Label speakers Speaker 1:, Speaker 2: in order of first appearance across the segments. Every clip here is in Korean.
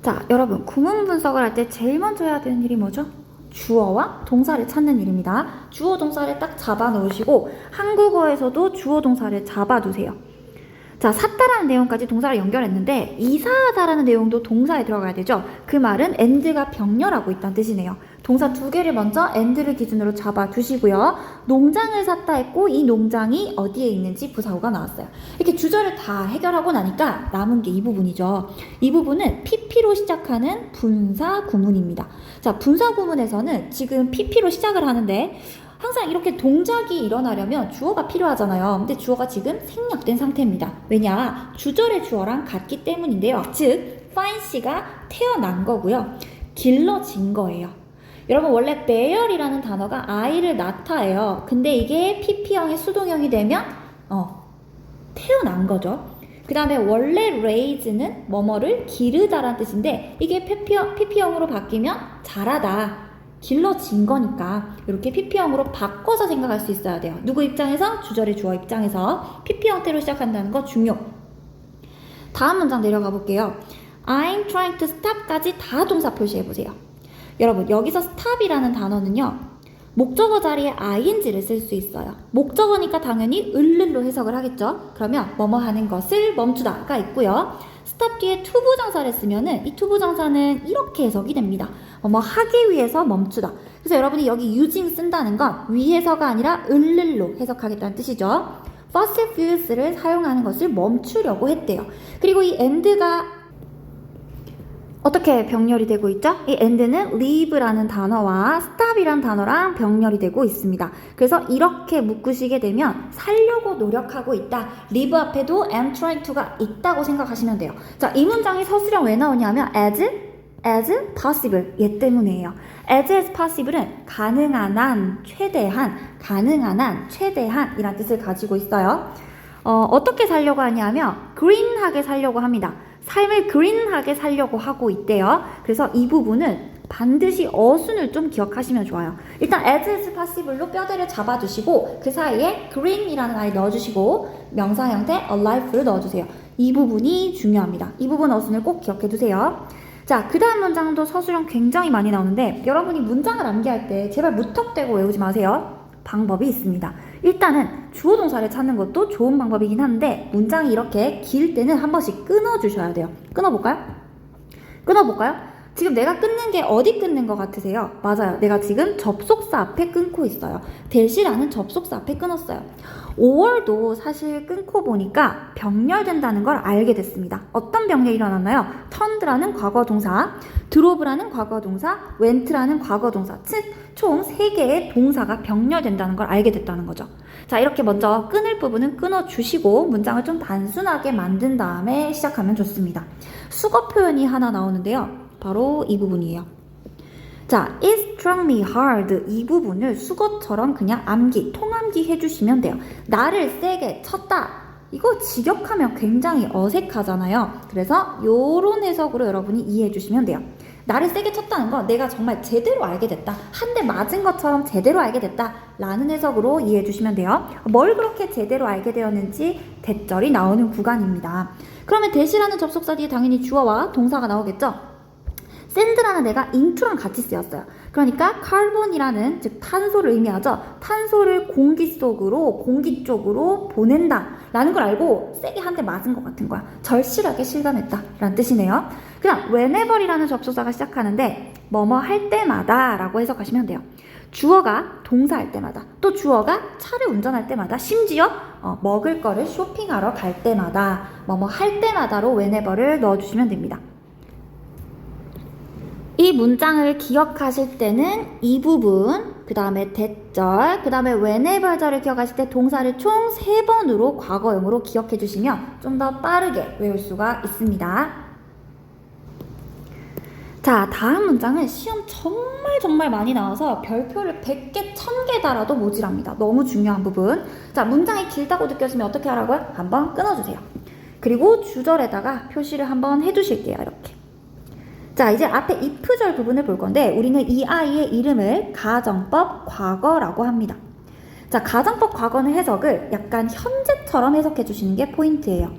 Speaker 1: 자, 여러분, 구문 분석을 할 때 제일 먼저 해야 되는 일이 뭐죠? 주어와 동사를 찾는 일입니다. 주어 동사를 딱 잡아 놓으시고 한국어에서도 주어 동사를 잡아 두세요. 자, 샀다라는 내용까지 동사를 연결했는데 이사하다라는 내용도 동사에 들어가야 되죠. 그 말은 and가 병렬하고 있다는 뜻이네요. 동사 두 개를 먼저 and를 기준으로 잡아 두시고요. 농장을 샀다 했고 이 농장이 어디에 있는지 부사구가 나왔어요. 이렇게 주절을 다 해결하고 나니까 남은 게 이 부분이죠. 이 부분은 pp로 시작하는 분사 구문입니다. 자, 분사 구문에서는 지금 pp로 시작을 하는데 항상 이렇게 동작이 일어나려면 주어가 필요하잖아요. 근데 주어가 지금 생략된 상태입니다. 왜냐? 주절의 주어랑 같기 때문인데요. 즉, find 씨가 태어난 거고요. 길러진 거예요. 여러분, 원래 bear이라는 단어가 아이를 낳다예요. 근데 이게 pp형의 수동형이 되면 태어난 거죠. 그 다음에 원래 raise는 뭐뭐를 기르다라는 뜻인데 이게 pp형으로 바뀌면 자라다. 길러진 거니까 이렇게 pp형으로 바꿔서 생각할 수 있어야 돼요. 누구 입장에서? 주절의 주어 입장에서 pp 형태로 시작한다는 거 중요. 다음 문장 내려가 볼게요. I'm trying to stop까지 다 동사 표시해 보세요. 여러분, 여기서 stop이라는 단어는요, 목적어 자리에 ing를 쓸 수 있어요. 목적어니까 당연히 을를로 해석을 하겠죠. 그러면 뭐뭐 하는 것을 멈추다가 있고요. stop 뒤에 투부정사를 쓰면은 이 투부정사는 이렇게 해석이 됩니다. 뭐뭐 하기 위해서 멈추다. 그래서 여러분이 여기 using 쓴다는 건 위해서가 아니라 을를로 해석하겠다는 뜻이죠. fossil fuels를 사용하는 것을 멈추려고 했대요. 그리고 이 and가 어떻게 병렬이 되고 있죠? 이 and는 leave라는 단어와 stop이라는 단어랑 병렬이 되고 있습니다. 그래서 이렇게 묶으시게 되면 살려고 노력하고 있다. live 앞에도 am trying to가 있다고 생각하시면 돼요. 자, 이 문장이 서술형 왜 나오냐면 as possible 얘 때문이에요. as possible은 가능한 한, 최대한, 가능한 한, 최대한 이란 뜻을 가지고 있어요. 어떻게 살려고 하냐면 green하게 살려고 합니다. 삶을 그린하게 살려고 하고 있대요. 그래서 이 부분은 반드시 어순을 좀 기억하시면 좋아요. 일단 as possible로 뼈대를 잡아주시고 그 사이에 green이라는 아이 넣어주시고 명사 형태 alive를 넣어주세요. 이 부분이 중요합니다. 이 부분 어순을 꼭 기억해두세요. 자, 그 다음 문장도 서술형 굉장히 많이 나오는데 여러분이 문장을 암기할 때 제발 무턱대고 외우지 마세요. 방법이 있습니다. 일단은 주어 동사를 찾는 것도 좋은 방법이긴 한데 문장이 이렇게 길 때는 한 번씩 끊어주셔야 돼요. 끊어볼까요? 지금 내가 끊는 게 어디 끊는 것 같으세요? 맞아요. 내가 지금 접속사 앞에 끊고 있어요. 대시라는 접속사 앞에 끊었어요. 5월도 사실 끊고 보니까 병렬된다는 걸 알게 됐습니다. 어떤 병렬이 일어났나요? turned라는 과거동사, drove라는 과거동사, went라는 과거동사, 즉 총 3개의 동사가 병렬된다는 걸 알게 됐다는 거죠. 자, 이렇게 먼저 끊을 부분은 끊어주시고 문장을 좀 단순하게 만든 다음에 시작하면 좋습니다. 수거 표현이 하나 나오는데요. 바로 이 부분이에요. 자, it struck me hard 이 부분을 수거처럼 그냥 암기, 통암기 해주시면 돼요. 나를 세게 쳤다. 이거 직역하면 굉장히 어색하잖아요. 그래서 요런 해석으로 여러분이 이해해 주시면 돼요. 나를 세게 쳤다는 건 내가 정말 제대로 알게 됐다. 한 대 맞은 것처럼 제대로 알게 됐다. 라는 해석으로 이해해 주시면 돼요. 뭘 그렇게 제대로 알게 되었는지 대절이 나오는 구간입니다. 그러면 대시라는 접속사 뒤에 당연히 주어와 동사가 나오겠죠? 샌드라는 애가 into랑 같이 쓰였어요. 그러니까 카본이라는 즉 탄소를 의미하죠. 탄소를 공기 쪽으로 보낸다 라는 걸 알고 세게 한 대 맞은 것 같은 거야. 절실하게 실감했다 라는 뜻이네요. 그냥 whenever이라는 접속사가 시작하는데 뭐뭐 할 때마다 라고 해석하시면 돼요. 주어가 동사할 때마다, 또 주어가 차를 운전할 때마다, 심지어 먹을 거를 쇼핑하러 갈 때마다, 뭐뭐 할 때마다로 whenever를 넣어주시면 됩니다. 이 문장을 기억하실 때는 이 부분, 그 다음에 대절, 그 다음에 whenever절을 기억하실 때 동사를 총 3번으로 과거형으로 기억해 주시면 좀 더 빠르게 외울 수가 있습니다. 자, 다음 문장은 시험 정말 많이 나와서 별표를 100개, 1000개 달아도 모자랍니다. 너무 중요한 부분. 자, 문장이 길다고 느껴지면 어떻게 하라고요? 한번 끊어주세요. 그리고 주절에다가 표시를 한번 해주실게요. 이렇게. 자, 이제 앞에 if절 부분을 볼 건데 우리는 이 아이의 이름을 가정법 과거라고 합니다. 자, 가정법 과거는 해석을 약간 현재처럼 해석해 주시는 게 포인트예요.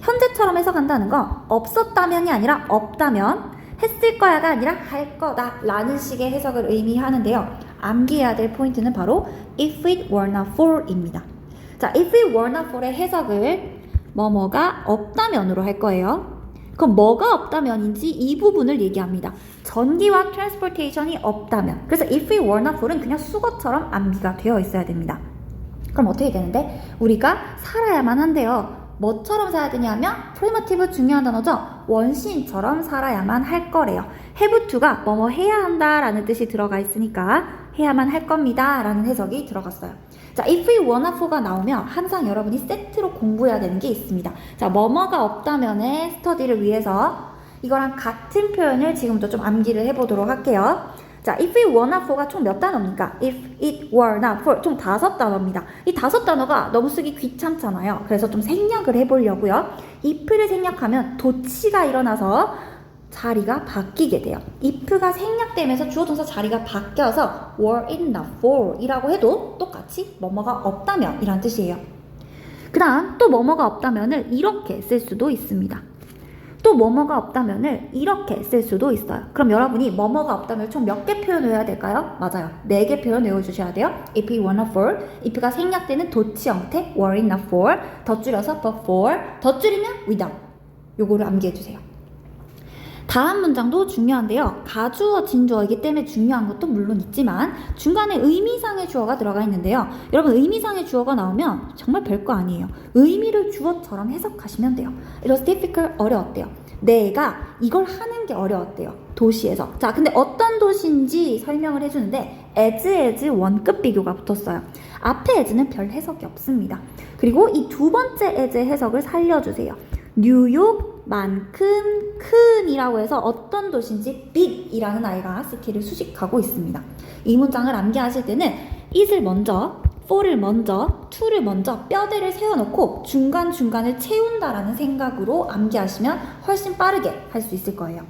Speaker 1: 현재처럼 해석한다는 건 없었다면이 아니라 없다면, 했을 거야가 아니라 할 거다 라는 식의 해석을 의미하는데요. 암기해야 될 포인트는 바로 if it were not for 입니다. 자, if it were not for의 해석을 뭐뭐가 없다면으로 할 거예요. 그럼 뭐가 없다면인지 이 부분을 얘기합니다. 전기와 transportation이 없다면. 그래서 if it were not for은 그냥 수거처럼 암기가 되어 있어야 됩니다. 그럼 어떻게 되는데? 우리가 살아야만 한대요. 뭐처럼 살아야 되냐면 프리미티브 중요한 단어죠. 원시인처럼 살아야만 할 거래요. have to가 뭐뭐 해야 한다라는 뜻이 들어가 있으니까 해야만 할 겁니다 라는 해석이 들어갔어요. 자, if we wanna for가 나오면 항상 여러분이 세트로 공부해야 되는 게 있습니다. 자, 뭐뭐가 없다면의 스터디를 위해서 이거랑 같은 표현을 지금부터 좀 암기를 해보도록 할게요. 자, if we were not for가 총 몇 단어입니까? if it were not for 총 5단어입니다. 이 5단어가 너무 쓰기 귀찮잖아요. 그래서 좀 생략을 해보려고요. if를 생략하면 도치가 일어나서 자리가 바뀌게 돼요. if가 생략되면서 주어 동사 자리가 바뀌어서 were it not for 이라고 해도 똑같이 뭐뭐가 없다면 이란 뜻이에요. 그 다음 또 뭐뭐가 없다면을 이렇게 쓸 수도 있습니다. 또 뭐뭐가 없다면을 이렇게 쓸 수도 있어요. 그럼 여러분이 뭐뭐가 없다면 총 몇 개 표현 외워야 될까요? 맞아요. 4개 표현 외워주셔야 돼요. if it were not for, if가 생략되는 도치 형태 were it not for, 더 줄여서 but for, 더 줄이면 without. 요거를 암기해주세요. 다음 문장도 중요한데요. 가주어, 진주어이기 때문에 중요한 것도 물론 있지만 중간에 의미상의 주어가 들어가 있는데요. 여러분 의미상의 주어가 나오면 정말 별거 아니에요. 의미를 주어처럼 해석하시면 돼요. It was difficult, 어려웠대요. 내가 이걸 하는 게 어려웠대요. 도시에서. 자, 근데 어떤 도시인지 설명을 해주는데 as 원급 비교가 붙었어요. 앞에 as는 별 해석이 없습니다. 그리고 이 두 번째 as 해석을 살려주세요. 뉴욕만큼 큰이라고 해서 어떤 도시인지 big이라는 아이가 스킬을 수식하고 있습니다. 이 문장을 암기하실 때는 it을 먼저, for를 먼저, to를 먼저 뼈대를 세워놓고 중간중간을 채운다라는 생각으로 암기하시면 훨씬 빠르게 할 수 있을 거예요.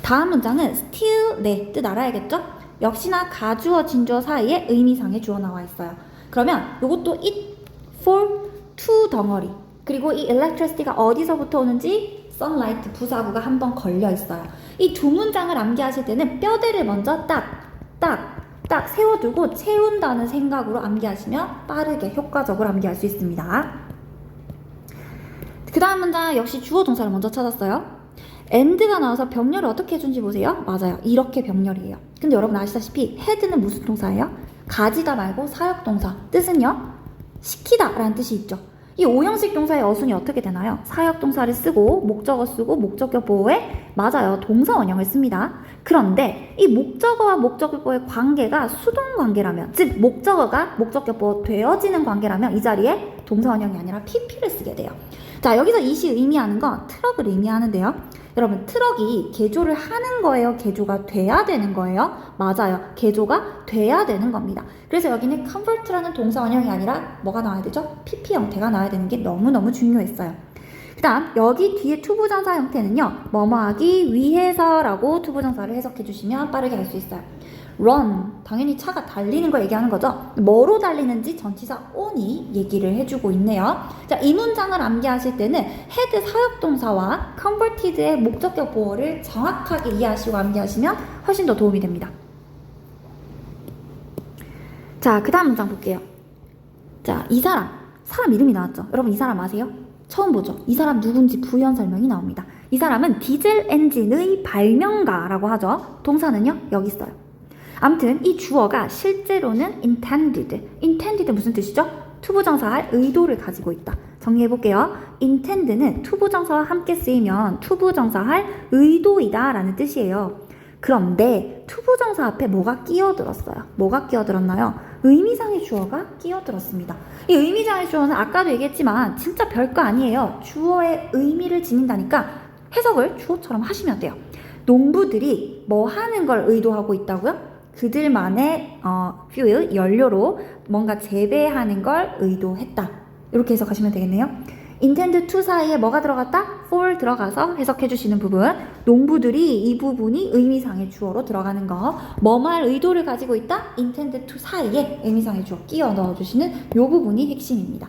Speaker 1: 다음 문장은 still, 네, 뜻 알아야겠죠? 역시나 가주어, 진주어 사이에 의미상의 주어 나와 있어요. 그러면 이것도 it, for, to 덩어리 그리고 이 electricity가 어디서부터 오는지 sunlight 부사구가 한번 걸려 있어요. 이 두 문장을 암기하실 때는 뼈대를 먼저 딱 세워두고 채운다는 생각으로 암기하시면 빠르게 효과적으로 암기할 수 있습니다. 그 다음 문장 역시 주어 동사를 먼저 찾았어요. and가 나와서 병렬을 어떻게 해준지 보세요. 맞아요. 이렇게 병렬이에요. 근데 여러분 아시다시피 head는 무슨 동사예요? 가지다 말고 사역동사. 뜻은요? 시키다 라는 뜻이 있죠. 이 5형식 동사의 어순이 어떻게 되나요? 사역동사를 쓰고 목적어 쓰고 목적어 보호에 맞아요. 동사 원형을 씁니다. 그런데 이 목적어와 목적어 보호의 관계가 수동 관계라면 즉 목적어가 목적어 보호 되어지는 관계라면 이 자리에 동사 원형이 아니라 pp를 쓰게 돼요. 자, 여기서 이시 의미하는 건 트럭을 의미하는데요. 여러분 트럭이 개조를 하는 거예요? 개조가 돼야 되는 거예요? 맞아요. 개조가 돼야 되는 겁니다. 그래서 여기는 convert라는 동사 원형이 아니라 뭐가 나와야 되죠? pp 형태가 나와야 되는 게 너무너무 중요했어요. 그 다음 여기 뒤에 투부정사 형태는요. 뭐뭐 하기 위해서라고 투부정사를 해석해 주시면 빠르게 할 수 있어요. run, 당연히 차가 달리는 거 얘기하는 거죠. 뭐로 달리는지 전치사 on이 얘기를 해주고 있네요. 자, 이 문장을 암기하실 때는 head 사역동사와 converted의 목적격 보호를 정확하게 이해하시고 암기하시면 훨씬 더 도움이 됩니다. 자, 그 다음 문장 볼게요. 자, 이 사람 이름이 나왔죠. 여러분 이 사람 아세요? 처음 보죠. 이 사람 누군지 부연 설명이 나옵니다. 이 사람은 디젤 엔진의 발명가라고 하죠. 동사는요, 여기 있어요. 아무튼 이 주어가 실제로는 intended 무슨 뜻이죠? 투부정사할 의도를 가지고 있다. 정리해볼게요. intend는 투부정사와 함께 쓰이면 투부정사할 의도이다 라는 뜻이에요. 그런데 투부정사 앞에 뭐가 끼어들었어요? 뭐가 끼어들었나요? 의미상의 주어가 끼어들었습니다. 이 의미상의 주어는 아까도 얘기했지만 진짜 별거 아니에요. 주어의 의미를 지닌다니까 해석을 주어처럼 하시면 돼요. 농부들이 뭐 하는 걸 의도하고 있다고요? 그들만의 fuel, 연료로 뭔가 재배하는 걸 의도했다. 이렇게 해석하시면 되겠네요. intend to 사이에 뭐가 들어갔다? for 들어가서 해석해 주시는 부분. 농부들이 이 부분이 의미상의 주어로 들어가는 거. 뭐말 의도를 가지고 있다? intend to 사이에 의미상의 주어 끼워 넣어주시는 이 부분이 핵심입니다.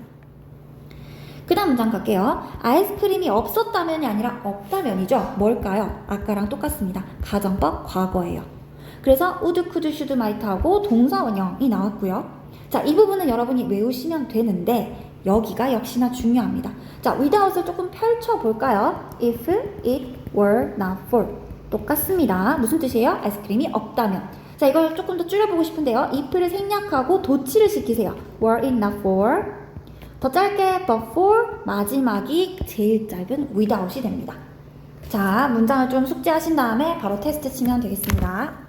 Speaker 1: 그 다음 문장 갈게요. 아이스크림이 없었다면이 아니라 없다면이죠. 뭘까요? 아까랑 똑같습니다. 가정법 과거예요. 그래서 would, could, should, might 하고 동사 원형이 나왔고요. 자, 이 부분은 여러분이 외우시면 되는데 여기가 역시나 중요합니다. 자, without을 조금 펼쳐볼까요? If it were not for. 똑같습니다. 무슨 뜻이에요? 아이스크림이 없다면. 자, 이걸 조금 더 줄여보고 싶은데요. if를 생략하고 도치를 시키세요. were it not for. 더 짧게 but for, 마지막이 제일 짧은 without이 됩니다. 자, 문장을 좀 숙지하신 다음에 바로 테스트 치면 되겠습니다.